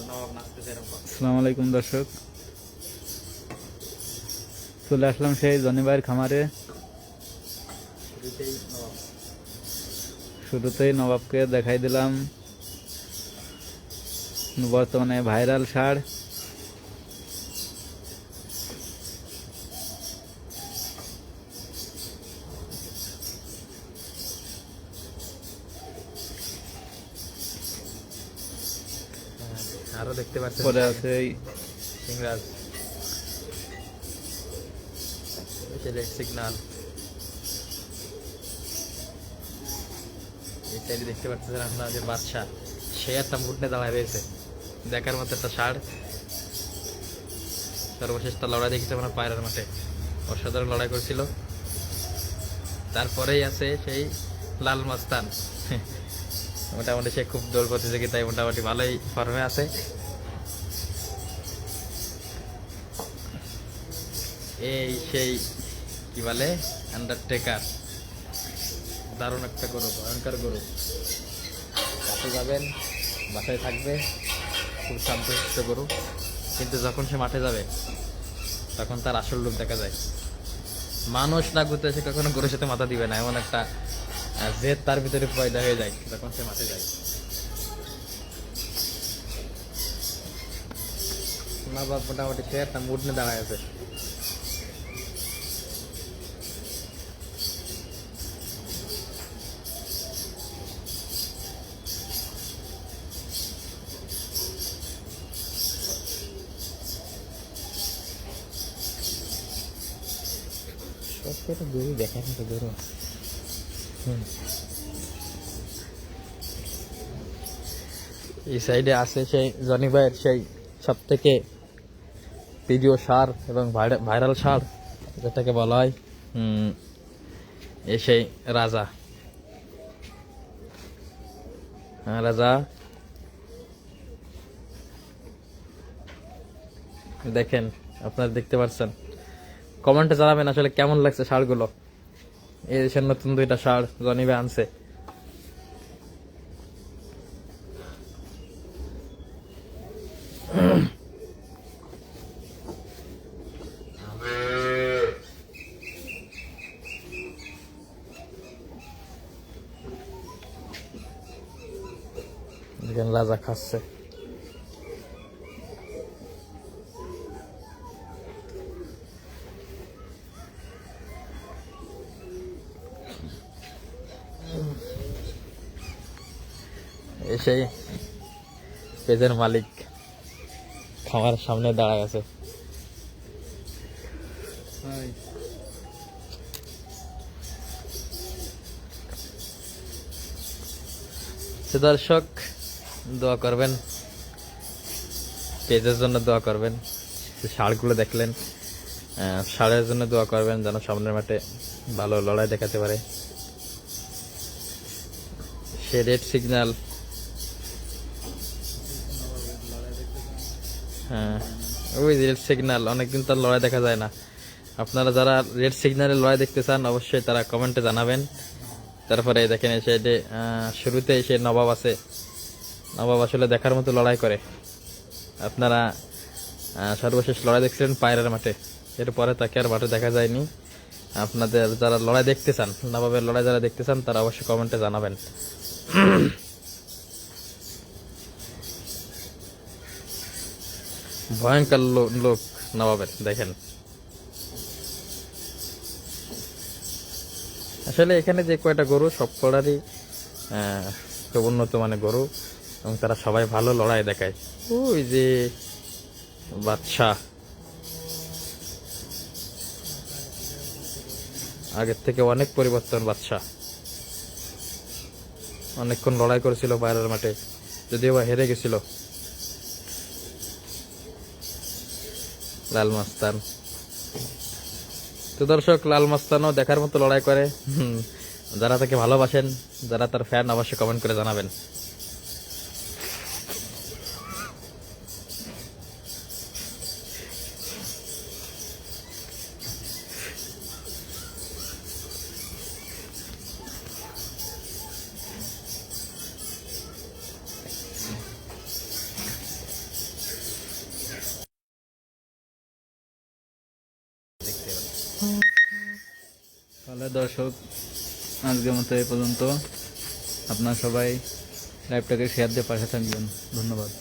আসসালামু আলাইকুম দর্শক, চলে আসলাম সেই জনি ভাইয়ের খামারে। শুরুতেই নবাবকে দেখাই দিলাম বর্তমানে ভাইরাল ষাঁড়। আরো দেখতে পাচ্ছেন পরে আছে এই সিংরাজ, রেড সিগন্যাল। এই সাইডে দেখতে পাচ্ছেন আপনাদের বাদশা, সে একটা মুডনে দাঁড়ায় রয়েছে, দেখার মতো একটা ষাঁড়। সর্বশেষটা লড়াই দেখেছে আমরা পায়রার মাঠে, অসাধারণ লড়াই করেছিল। তারপরেই আছে সেই লাল মাস্তান, মোটামুটি সে খুব দৌড় প্রতিযোগিতায় মোটামুটি ভালোই ফর্মে আছে। এই সেই কি বলে আন্ডারটেকার, দারুণ একটা গরু, ভয়ঙ্কর গরু। কাছে যাবেন, বাসায় থাকবে, খুব শান্তশিষ্ট গরু, কিন্তু যখন সে মাঠে যাবে তখন তার আসল রূপ দেখা যায়। মানুষ না ঘুরতে এসে কখনো গরুর সাথে মাথা দিবে না, এমন একটা জেদ তার ভিতরে পয়দা হয়ে যায় যখন সে মাঠে যায়। নবাব মোটামুটি সে একটা মুড নিয়ে দাঁড়ায় আছে। গরু দেখার মতো গরু। এই সাইডে আছে সেই জনি ভাইয়ের সেই সব থেকে প্রিয় ষাঁড় এবং ভাইরাল ষাঁড়, যেটাকে বলা হয় এই সেই রাজা। হ্যাঁ রাজা, দেখেন আপনারা দেখতে পাচ্ছেন। কমেন্টে জানাবেন আসলে কেমন লাগছে ষাঁড়গুলো। এই দেশের নতুন দুইটা ষাঁড় জনি ভাই আনছে। দেখেন রাজা খাচ্ছে। সেই পেজের মালিক খামার সামনে দাঁড়ায় আছে। দর্শক দোয়া করবেন, পেজের জন্য দোয়া করবেন। ষাঁড়গুলো দেখলেন, ষাঁড়ের জন্য দোয়া করবেন যেন সামনের মাঠে ভালো লড়াই দেখাতে পারে। সে রেড সিগন্যাল, হ্যাঁ ওই রেড সিগন্যাল, অনেকদিন তার লড়াই দেখা যায় না। আপনারা যারা রেড সিগন্যালের লড়াই দেখতে চান অবশ্যই তারা কমেন্টে জানাবেন। তারপরে দেখেন এই সাইডে শুরুতে এসে নবাব আছে। নবাব আসলে দেখার মতো লড়াই করে। আপনারা সর্বশেষ লড়াই দেখছিলেন পায়রার মাঠে, এরপরে তাকে আর মাঠে দেখা যায়নি। আপনাদের যারা লড়াই দেখতে চান, নবাবের লড়াই যারা দেখতে চান তারা অবশ্যই কমেন্টে জানাবেন। ভয়ঙ্কর লোক নবাবের, দেখেন। আসলে এখানে যে কয়টা গরু সব কটারই খুব উন্নত মানের গরু এবং তারা সবাই ভালো লড়াই দেখায়। ওই যে বাদশা, আগের থেকে অনেক পরিবর্তন। বাদশা অনেকক্ষণ লড়াই করেছিল বাইরের মাঠে, যদিও বা হেরে গেছিল। লাল মাস্তান, তো দর্শক লাল মাস্তানও দেখার মতো লড়াই করে। যারা তাকে ভালোবাসেন, যারা তার ফ্যান, অবশ্যই কমেন্ট করে জানাবেন। দেখতে পারেন। তাহলে দর্শক আজকের মতো এই পর্যন্ত। আপনারা সবাই লাইভটাকে শেয়ার দিয়ে পাশে থাকবেন। ধন্যবাদ।